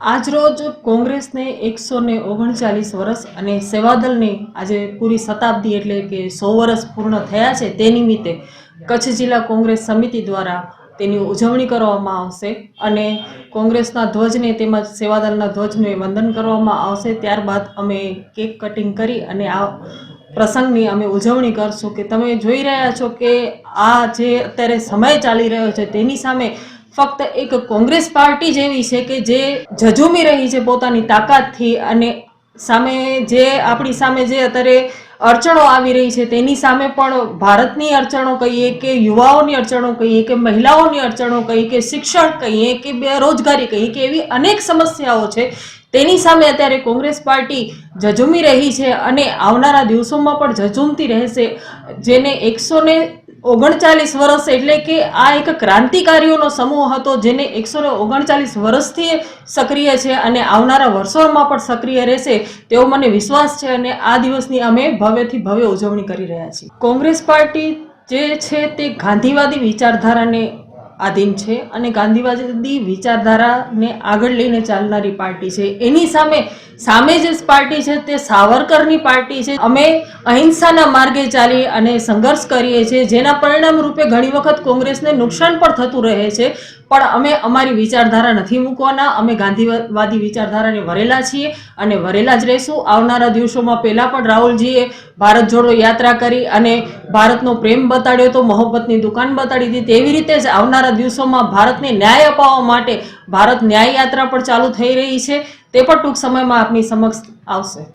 આજરોજ કોંગ્રેસને 139 વર્ષ અને સેવાદળને આજે પૂરી શતાબ્દી એટલે કે 100 વર્ષ પૂર્ણ થયા છે। તે નિમિત્તે કચ્છ જિલ્લા કોંગ્રેસ સમિતિ દ્વારા તેની ઉજવણી કરવામાં આવશે અને કોંગ્રેસના ધ્વજને તેમજ સેવાદળના ધ્વજને વંદન કરવામાં આવશે। ત્યારબાદ અમે કેક કટિંગ કરી અને આ પ્રસંગની અમે ઉજવણી કરશું કે તમે જોઈ રહ્યા છો કે આ જે અત્યારે સમય ચાલી રહ્યો છે તેની સામે ફક્ત એક કોંગ્રેસ પાર્ટી જ એવી છે કે જે ઝઝૂમી રહી છે પોતાની તાકાતથી અને સામે જે આપણી સામે જે અત્યારે અડચણો આવી રહી છે તેની સામે પણ ભારતની અડચણો કહીએ કે યુવાઓની અડચણો કહીએ કે મહિલાઓની અડચણો કહીએ કે શિક્ષણ કહીએ કે બેરોજગારી કહીએ કે એવી અનેક સમસ્યાઓ છે તેની સામે અત્યારે કોંગ્રેસ પાર્ટી ઝઝૂમી રહી છે અને આવનારા દિવસોમાં પણ ઝઝૂમતી રહેશે। જેને 139 વર્ષ એટલે કે આ એક ક્રાંતિકારીઓનો સમૂહ હતો જેને 139 વર્ષથી સક્રિય છે અને આવનારા વર્ષોમાં પણ સક્રિય રહેશે તેવો મને વિશ્વાસ છે અને આ દિવસની અમે ભવ્યથી ભવ્ય ઉજવણી કરી રહ્યા છીએ। કોંગ્રેસ પાર્ટી જે છે તે ગાંધીવાદી વિચારધારાને આધીન છે અને ગાંધીવાદી વિચારધારાને આગળ લઈને ચાલનારી પાર્ટી છે। એની સામે જે પાર્ટી છે તે સાવરકરની પાર્ટી છે। અમે અહિંસાના માર્ગે ચાલી અને સંઘર્ષ કરીએ છીએ જેના પરિણામ રૂપે ઘણી વખત કોંગ્રેસને નુકસાન પણ થતું રહે છે પણ અમે અમારી વિચારધારા નથી મૂકવાના। અમે ગાંધીવાદી વિચારધારાને વરેલા છીએ અને વરેલા જ રહીશું। આવનારા દિવસોમાં પહેલા પણ રાહુલજીએ ભારત જોડો યાત્રા કરી અને ભારતનો પ્રેમ બતાડ્યો તો મોહબ્બતની દુકાન બતાડી હતી। તેવી રીતે જ આવનારા દિવસોમાં ભારતને ન્યાય અપાવવા માટે ભારત ન્યાય યાત્રા પણ ચાલુ થઈ રહી છે તે પણ ટૂંક સમયમાં આપની સમક્ષ આવશે।